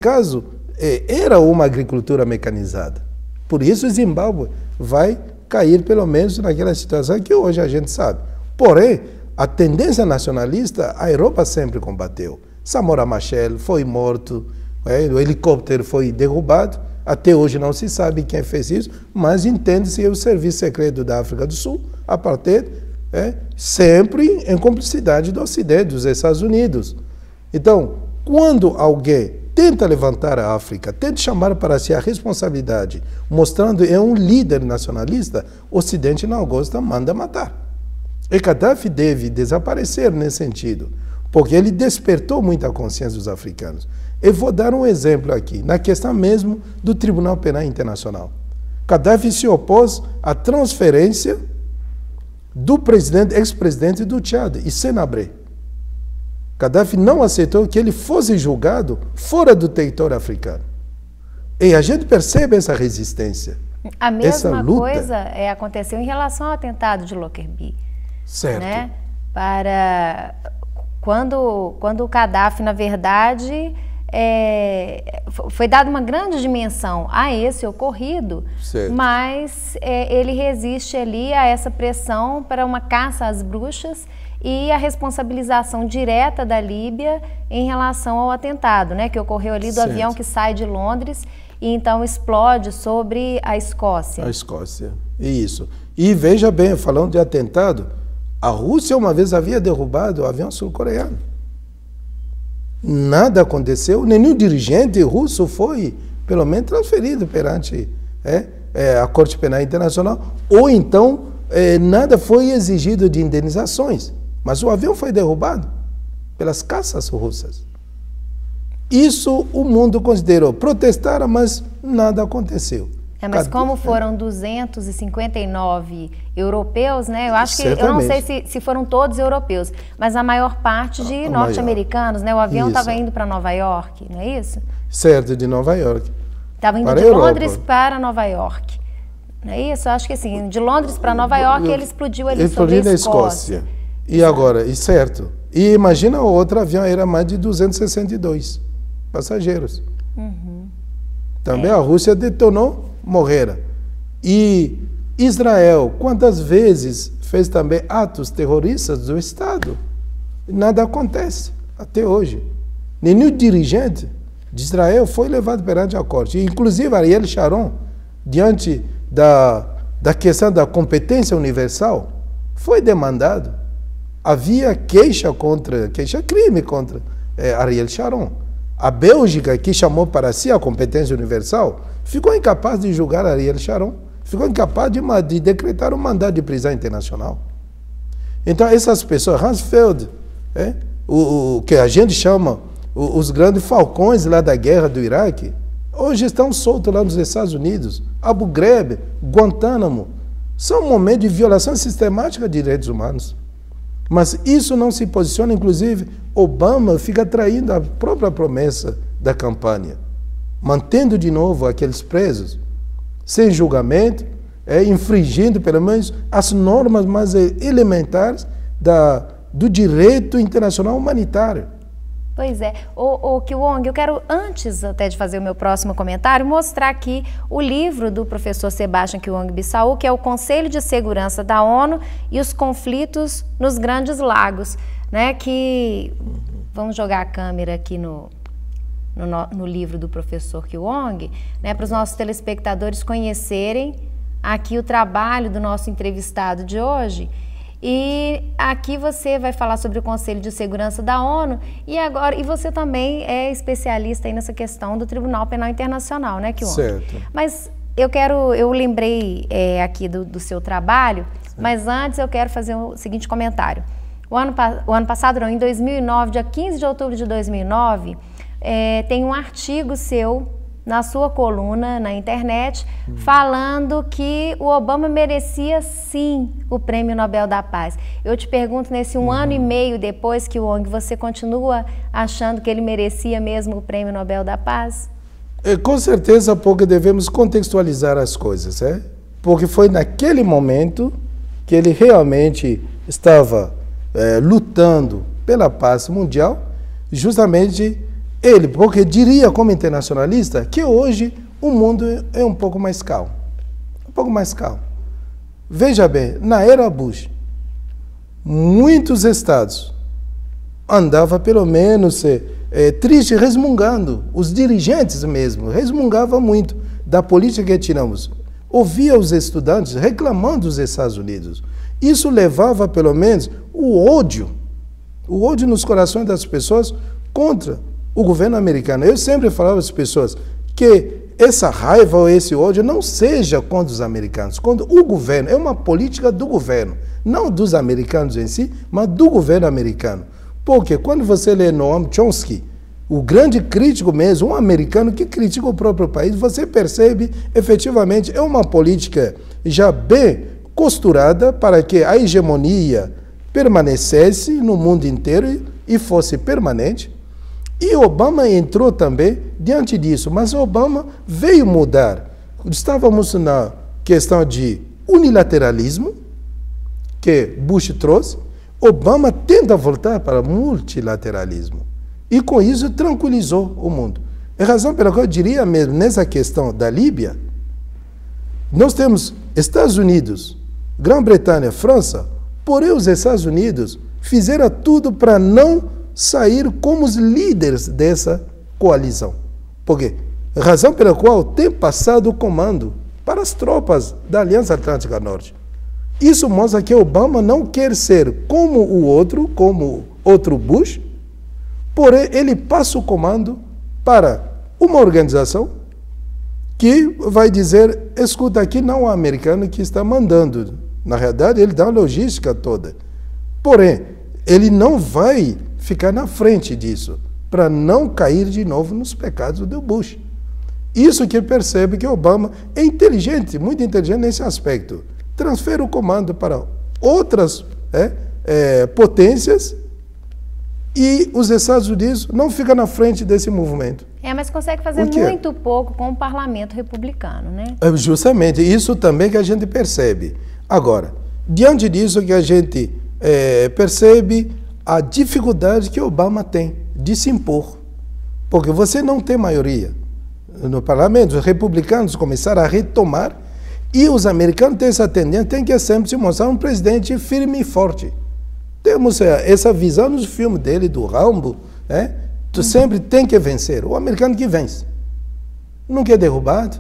caso, era uma agricultura mecanizada. Por isso o Zimbábue vai cair pelo menos naquela situação que hoje a gente sabe. Porém, a tendência nacionalista, a Europa sempre combateu. Samora Machel foi morto, o helicóptero foi derrubado, até hoje não se sabe quem fez isso, mas entende-se que o Serviço Secreto da África do Sul, a partir sempre em cumplicidade do Ocidente, dos Estados Unidos. Então, quando alguém tenta levantar a África, tenta chamar para si a responsabilidade, mostrando que é um líder nacionalista, o Ocidente não gosta, manda matar. E Gaddafi deve desaparecer nesse sentido, porque ele despertou muita consciência dos africanos. Eu vou dar um exemplo aqui, na questão mesmo do Tribunal Penal Internacional. Gaddafi se opôs à transferência do ex-presidente do Tchad, Hissène Habré. Gaddafi não aceitou que ele fosse julgado fora do território africano. E a gente percebe essa resistência. A mesma coisa aconteceu em relação ao atentado de Lockerbie. Certo. Né? Quando o Gaddafi, na verdade, foi dada uma grande dimensão a esse ocorrido, certo. Mas ele resiste ali a essa pressão para uma caça às bruxas e a responsabilização direta da Líbia em relação ao atentado, né, que ocorreu ali do certo. Avião que sai de Londres e então explode sobre a Escócia. A Escócia, isso. E veja bem, falando de atentado, a Rússia uma vez havia derrubado o avião sul-coreano. Nada aconteceu, nenhum dirigente russo foi, pelo menos, transferido perante a Corte Penal Internacional, ou então nada foi exigido de indenizações. Mas o avião foi derrubado pelas caças russas. Isso o mundo considerou. Protestaram, mas nada aconteceu. Mas como foram 259 europeus, né? Eu acho que, eu não sei se foram todos europeus, mas a maior parte de norte-americanos, né? O avião estava indo para Nova York, não é isso? Certo, de Nova York. Estava indo de Londres para Nova York. Não é isso? Eu acho que assim, de Londres para Nova York, ele explodiu ali sobre a Escócia. E agora, certo. E imagina o outro avião, era mais de 262 passageiros. Uhum. Também a Rússia detonou, morreram. E Israel, quantas vezes fez também atos terroristas do Estado? Nada acontece, até hoje. Nenhum dirigente de Israel foi levado perante a corte. Inclusive, Ariel Sharon, diante da questão da competência universal, foi demandado. Havia crime contra Ariel Sharon. A Bélgica, que chamou para si a competência universal, ficou incapaz de julgar Ariel Sharon, ficou incapaz de decretar um mandado de prisão internacional. Então, essas pessoas, Rumsfeld, o que a gente chama os grandes falcões lá da guerra do Iraque, hoje estão soltos lá nos Estados Unidos. Abu Ghraib, Guantánamo, são momentos de violação sistemática de direitos humanos. Mas isso não se posiciona, inclusive, Obama fica traindo a própria promessa da campanha, mantendo de novo aqueles presos, sem julgamento, infringindo pelo menos as normas mais elementares do direito internacional humanitário. Pois é. Kiwong, eu quero, antes até de fazer o meu próximo comentário, mostrar aqui o livro do professor Sebastião Kiwong-Bissau, que é o Conselho de Segurança da ONU e os conflitos nos Grandes Lagos, né? Vamos jogar a câmera aqui no livro do professor Kiwong, né? Para os nossos telespectadores conhecerem aqui o trabalho do nosso entrevistado de hoje. E aqui você vai falar sobre o Conselho de Segurança da ONU e você também é especialista aí nessa questão do Tribunal Penal Internacional, né, Kiwong? Certo. Mas eu lembrei aqui do seu trabalho, certo. Mas antes eu quero fazer o seguinte comentário. O ano passado, não, em 2009, dia 15 de outubro de 2009, tem um artigo seu na sua coluna na internet, falando que o Obama merecia sim o Prêmio Nobel da Paz. Eu te pergunto, nesse um ano e meio depois, Kiwong, você continua achando que ele merecia mesmo o Prêmio Nobel da Paz? Com certeza, porque devemos contextualizar as coisas, porque foi naquele momento que ele realmente estava lutando pela paz mundial, justamente ele, porque diria como internacionalista que hoje o mundo é um pouco mais calmo. Um pouco mais calmo. Veja bem, na era Bush, muitos estados andavam pelo menos triste, resmungando. Os dirigentes mesmo resmungavam muito da política que tínhamos. Ouvia os estudantes reclamando dos Estados Unidos. Isso levava pelo menos o ódio nos corações das pessoas contra o governo americano. Eu sempre falava às pessoas que essa raiva ou esse ódio não seja contra os americanos, contra o governo. É uma política do governo, não dos americanos em si, mas do governo americano. Porque quando você lê Noam Chomsky, o grande crítico mesmo, um americano que critica o próprio país, você percebe efetivamente é uma política já bem costurada para que a hegemonia permanecesse no mundo inteiro e fosse permanente. E Obama entrou também diante disso, mas Obama veio mudar. Estávamos na questão de unilateralismo, que Bush trouxe. Obama tenta voltar para multilateralismo. E com isso tranquilizou o mundo. É a razão pela qual eu diria mesmo, nessa questão da Líbia, nós temos Estados Unidos, Grã-Bretanha, França, porém os Estados Unidos fizeram tudo para não sair como os líderes dessa coalizão. Por quê? Razão pela qual tem passado o comando para as tropas da Aliança Atlântica Norte. Isso mostra que Obama não quer ser como outro Bush, porém ele passa o comando para uma organização que vai dizer, escuta, aqui não é o americano que está mandando. Na realidade, ele dá a logística toda. Porém, ele não vai ficar na frente disso, para não cair de novo nos pecados do Bush. Isso que percebe que Obama é inteligente, muito inteligente nesse aspecto. Transfere o comando para outras potências e os Estados Unidos não ficam na frente desse movimento. Mas consegue fazer muito pouco com o parlamento republicano, né? Justamente, isso também que a gente percebe. Agora, diante disso que a gente percebe a dificuldade que Obama tem de se impor. Porque você não tem maioria no parlamento. Os republicanos começaram a retomar e os americanos têm essa tendência, tem que sempre se mostrar um presidente firme e forte. Temos essa visão nos filmes dele, do Rambo, Tu sempre tem que vencer. O americano que vence. Nunca é derrubado.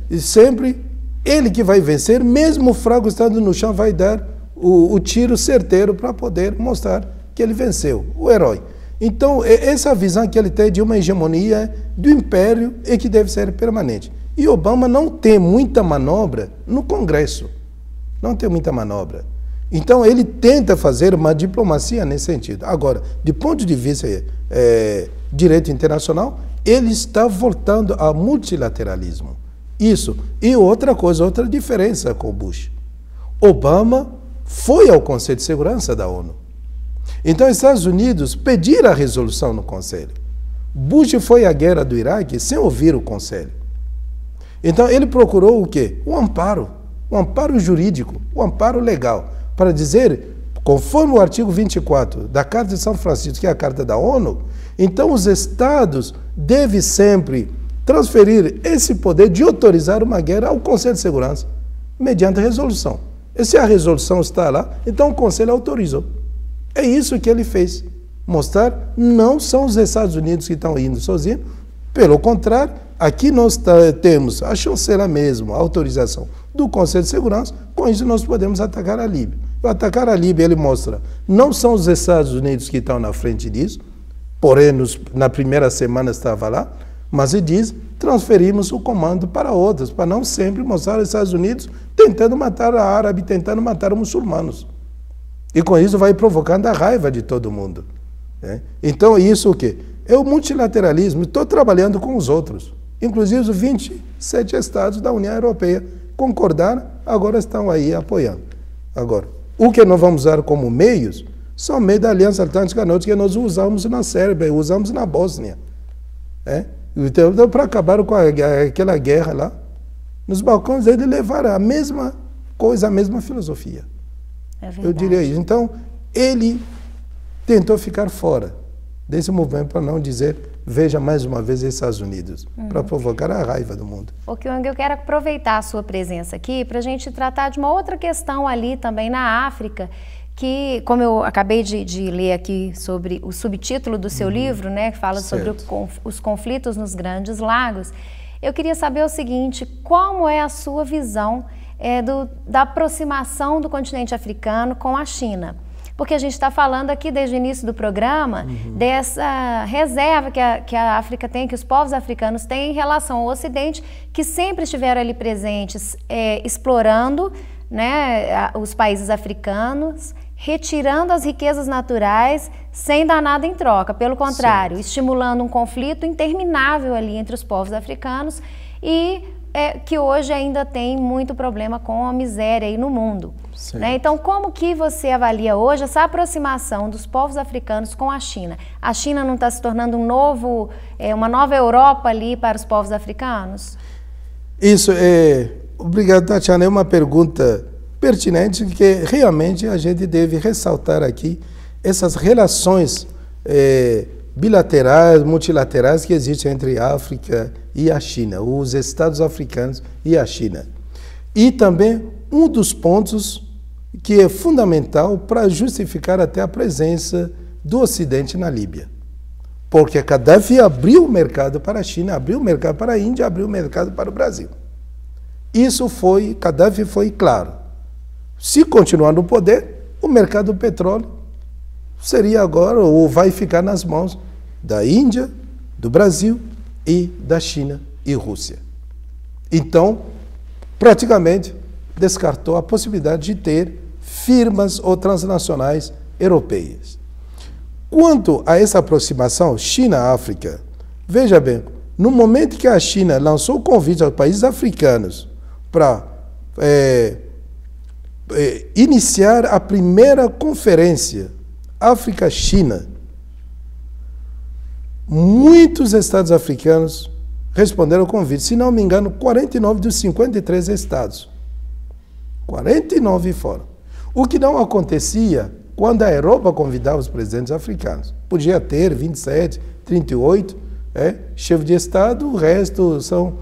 E sempre ele que vai vencer, mesmo o fraco estando no chão, vai dar o tiro certeiro para poder mostrar que ele venceu, o herói. Então, essa visão que ele tem de uma hegemonia do império e que deve ser permanente. E Obama não tem muita manobra no Congresso. Não tem muita manobra. Então, ele tenta fazer uma diplomacia nesse sentido. Agora, de ponto de vista direito internacional, ele está voltando ao multilateralismo. Isso. E outra coisa, outra diferença com o Bush. Obama foi ao Conselho de Segurança da ONU. Então, os Estados Unidos pediram a resolução no Conselho. Bush foi à guerra do Iraque sem ouvir o Conselho. Então, ele procurou o quê? O amparo jurídico, o amparo legal, para dizer, conforme o artigo 24 da Carta de São Francisco, que é a Carta da ONU, então os Estados devem sempre transferir esse poder de autorizar uma guerra ao Conselho de Segurança, mediante resolução. E se a resolução está lá, então o Conselho autorizou. É isso que ele fez. Mostrar, não são os Estados Unidos que estão indo sozinhos, pelo contrário, aqui nós temos a chancela mesmo, a autorização do Conselho de Segurança, com isso nós podemos atacar a Líbia. E atacar a Líbia, ele mostra, não são os Estados Unidos que estão na frente disso, porém na primeira semana estava lá, mas ele diz, transferimos o comando para outros, para não sempre mostrar os Estados Unidos tentando matar a árabe, tentando matar os muçulmanos. E com isso vai provocando a raiva de todo mundo. Então isso o quê? É o multilateralismo. Estou trabalhando com os outros. Inclusive os 27 estados da União Europeia concordaram, agora estão aí apoiando. Agora, o que nós vamos usar como meios são meios da Aliança Atlântica Norte que nós usamos na Sérvia, usamos na Bósnia. Então, para acabar com aquela guerra lá, nos balcões eles levaram a mesma coisa, a mesma filosofia. É verdade. Eu diria isso. Então, ele tentou ficar fora desse movimento, para não dizer, veja mais uma vez os Estados Unidos, para provocar a raiva do mundo. Ô Kyung, eu quero aproveitar a sua presença aqui para a gente tratar de uma outra questão ali também na África, que, como eu acabei de ler aqui sobre o subtítulo do seu livro, né, que fala sobre os conflitos nos Grandes Lagos, eu queria saber o seguinte, como é a sua visão da aproximação do continente africano com a China? Porque a gente está falando aqui desde o início do programa dessa reserva que a África tem, que os povos africanos têm em relação ao Ocidente, que sempre estiveram ali presentes, explorando, né, os países africanos, retirando as riquezas naturais sem dar nada em troca. Pelo contrário, estimulando um conflito interminável ali entre os povos africanos e que hoje ainda tem muito problema com a miséria aí no mundo. Né? Então, como que você avalia hoje essa aproximação dos povos africanos com a China? A China não está se tornando uma nova Europa ali para os povos africanos? Isso, obrigado, Tatiana. É uma pergunta pertinente que realmente a gente deve ressaltar aqui essas relações bilaterais, multilaterais que existem entre a África e a China, os Estados africanos e a China. E também um dos pontos que é fundamental para justificar até a presença do Ocidente na Líbia. Porque Gaddafi abriu o mercado para a China, abriu o mercado para a Índia, abriu o mercado para o Brasil. Gaddafi foi claro. Se continuar no poder, o mercado do petróleo seria agora, ou vai ficar nas mãos da Índia, do Brasil e da China e Rússia. Então, praticamente, descartou a possibilidade de ter firmas ou transnacionais europeias. Quanto a essa aproximação China-África, veja bem, no momento que a China lançou o convite aos países africanos para iniciar a primeira conferência África-China, muitos estados africanos responderam ao convite. Se não me engano, 49 dos 53 estados. 49 foram. O que não acontecia quando a Europa convidava os presidentes africanos. Podia ter 27, 38 chefe de Estado, o resto são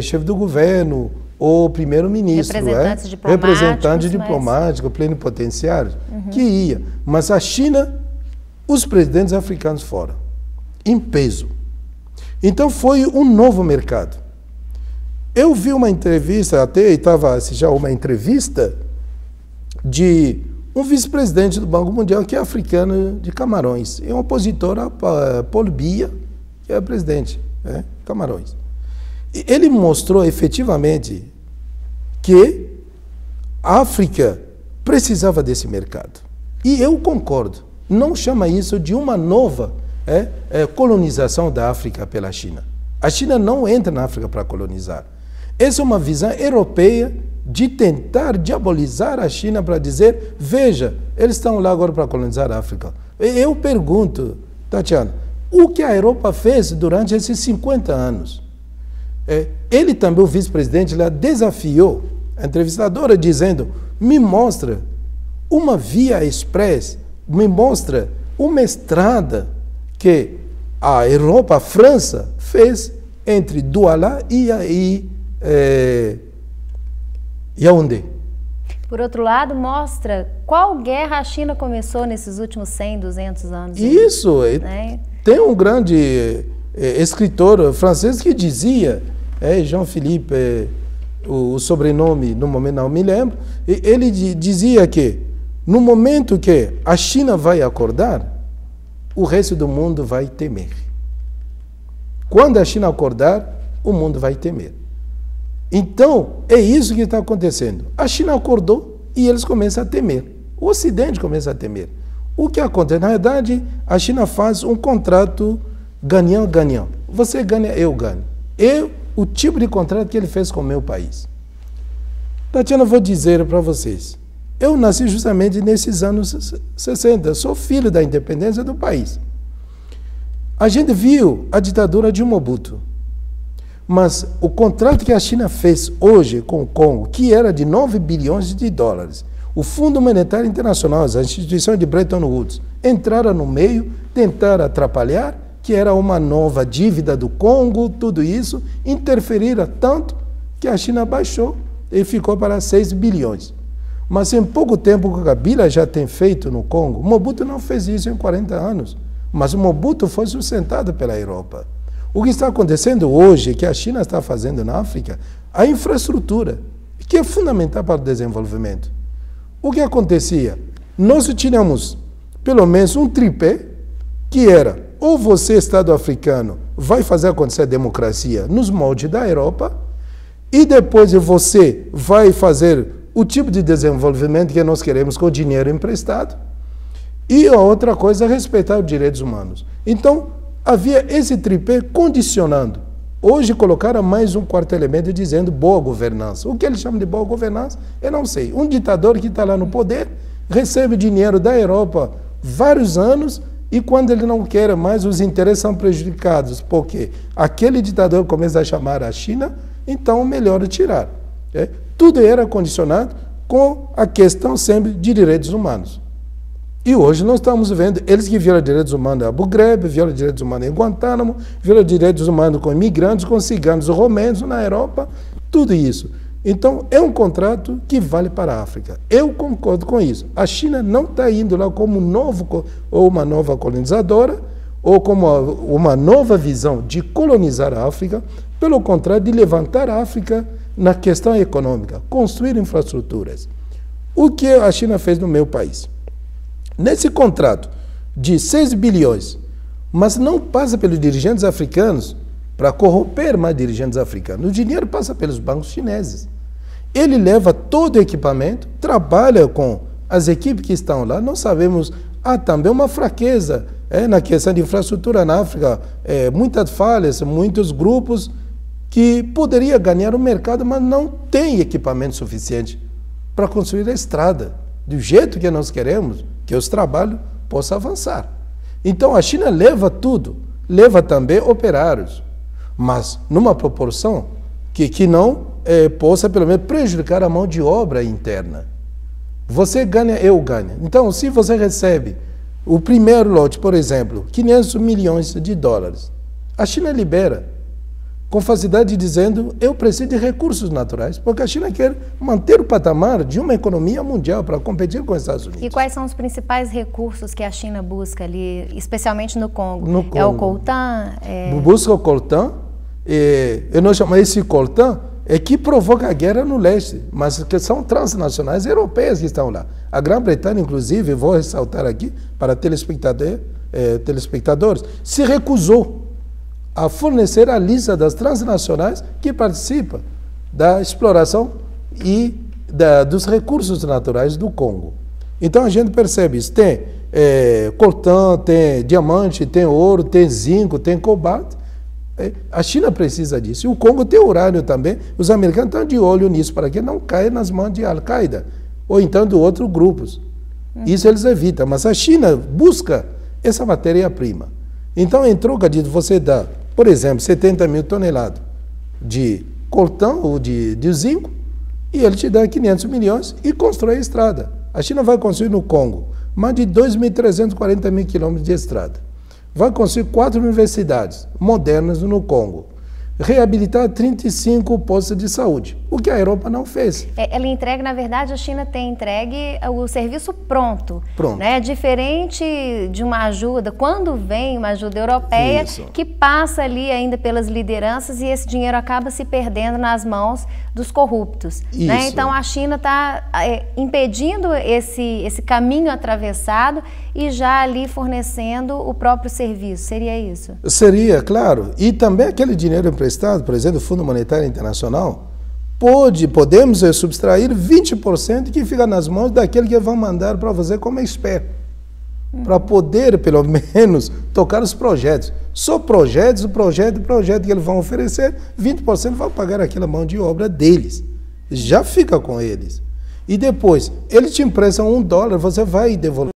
chefe do governo ou primeiro-ministro. Representante diplomático, plenipotenciário, que ia. Mas a China, os presidentes africanos foram, em peso. Então foi um novo mercado. Eu vi uma entrevista, até estava assistindo uma entrevista de um vice-presidente do Banco Mundial que é africano de Camarões, é um opositor a Paul Biya, que é presidente de Camarões. E ele mostrou efetivamente que a África precisava desse mercado. E eu concordo, não chama isso de uma nova colonização da África pela China. A China não entra na África para colonizar. Essa é uma visão europeia de tentar diabolizar a China para dizer, veja, eles estão lá agora para colonizar a África. Eu pergunto, Tatiana, o que a Europa fez durante esses 50 anos? Ele também, o vice-presidente, lá desafiou a entrevistadora dizendo, me mostra uma via express, me mostra uma estrada que a Europa, a França, fez entre Douala e Yaoundé. Por outro lado, mostra qual guerra a China começou nesses últimos 100, 200 anos. Isso, tem um grande escritor francês que dizia, Jean-Philippe, o sobrenome no momento não me lembro, ele dizia que no momento que a China vai acordar, o resto do mundo vai temer. Quando a China acordar, o mundo vai temer. Então, é isso que está acontecendo. A China acordou e eles começam a temer. O Ocidente começa a temer. O que acontece? Na verdade, a China faz um contrato ganhão-ganhão. Você ganha, eu ganho. O tipo de contrato que ele fez com o meu país. Tatiana, vou dizer para vocês. Eu nasci justamente nesses anos 60. Sou filho da independência do país. A gente viu a ditadura de Mobutu. Mas o contrato que a China fez hoje com o Congo, que era de 9 bilhões de dólares, O Fundo Monetário Internacional, as instituições de Bretton Woods, entraram no meio, tentaram atrapalhar, que era uma nova dívida do Congo, tudo isso, interferiram tanto que a China baixou e ficou para 6 bilhões. Mas em pouco tempo que o Kabila já tem feito no Congo, Mobutu não fez isso em 40 anos, mas o Mobutu foi sustentado pela Europa. O que está acontecendo hoje, que a China está fazendo na África, a infraestrutura, que é fundamental para o desenvolvimento. O que acontecia? Nós tínhamos pelo menos um tripé, que era ou você, Estado africano, vai fazer acontecer a democracia nos moldes da Europa, e depois você vai fazer o tipo de desenvolvimento que nós queremos com o dinheiro emprestado, e a outra coisa é respeitar os direitos humanos. Então, havia esse tripé condicionando. Hoje colocaram mais um quarto elemento dizendo boa governança. O que eles chamam de boa governança, eu não sei. Um ditador que está lá no poder, recebe dinheiro da Europa vários anos, e quando ele não quer mais, os interesses são prejudicados, porque aquele ditador começa a chamar a China, então melhor tirar. Tudo era condicionado com a questão sempre de direitos humanos. E hoje nós estamos vendo eles que violam direitos humanos em Abu Ghraib, violam direitos humanos em Guantánamo, violam direitos humanos com imigrantes, com ciganos romenos na Europa, tudo isso. Então, é um contrato que vale para a África. Eu concordo com isso. A China não está indo lá como uma nova colonizadora, ou como uma nova visão de colonizar a África, pelo contrário, de levantar a África na questão econômica, construir infraestruturas. O que a China fez no meu país? Nesse contrato de 6 bilhões, mas não passa pelos dirigentes africanos para corromper mais dirigentes africanos. O dinheiro passa pelos bancos chineses. Ele leva todo o equipamento, trabalha com as equipes que estão lá. Nós sabemos, há também uma fraqueza na questão de infraestrutura na África, muitas falhas, muitos grupos que poderiam ganhar o mercado, mas não tem equipamento suficiente para construir a estrada, do jeito que nós queremos, que os trabalhos possam avançar. Então a China leva tudo, leva também operários, mas numa proporção que não possa, pelo menos, prejudicar a mão de obra interna. Você ganha, eu ganho. Então, se você recebe o primeiro lote, por exemplo, 500 milhões de dólares, a China libera, com facilidade dizendo, eu preciso de recursos naturais, porque a China quer manter o patamar de uma economia mundial para competir com os Estados Unidos. E quais são os principais recursos que a China busca ali, especialmente no Congo? No Congo. É o coltan? Busca o coltan, eu não chamo esse coltan, que provoca a guerra no leste, mas que são transnacionais europeias que estão lá. A Grã-Bretanha, inclusive, vou ressaltar aqui para telespectadores, se recusou a fornecer a lista das transnacionais que participam da exploração e dos recursos naturais do Congo. Então a gente percebe isso. Tem coltan, tem diamante, tem ouro, tem zinco, tem cobalto. A China precisa disso. E o Congo tem urânio também. Os americanos estão de olho nisso para que não caia nas mãos de Al-Qaeda ou então de outros grupos. Isso eles evitam. Mas a China busca essa matéria-prima. Então, em troca de você dar, por exemplo, 70 mil toneladas de coltan ou de zinco, e ele te dá 500 milhões e constrói a estrada. A China vai construir no Congo mais de 2.340 mil quilômetros de estrada. Vai construir 4 universidades modernas no Congo. Reabilitar 35 postos de saúde, o que a Europa não fez. Ela entrega, na verdade, a China tem entregue o serviço pronto. Né? Diferente de uma ajuda, quando vem uma ajuda europeia, que passa ali ainda pelas lideranças e esse dinheiro acaba se perdendo nas mãos dos corruptos. Né? Então a China está impedindo esse caminho atravessado e já ali fornecendo o próprio serviço. Seria isso? Seria, claro. E também aquele dinheiro emprestado, por exemplo, do Fundo Monetário Internacional, podemos subtrair 20% que fica nas mãos daquele que vão mandar para você como expert. Para poder, pelo menos, tocar os projetos. Só projetos, o projeto que eles vão oferecer, 20% vão pagar aquela mão de obra deles. Já fica com eles. E depois, eles te emprestam $1, você vai devolver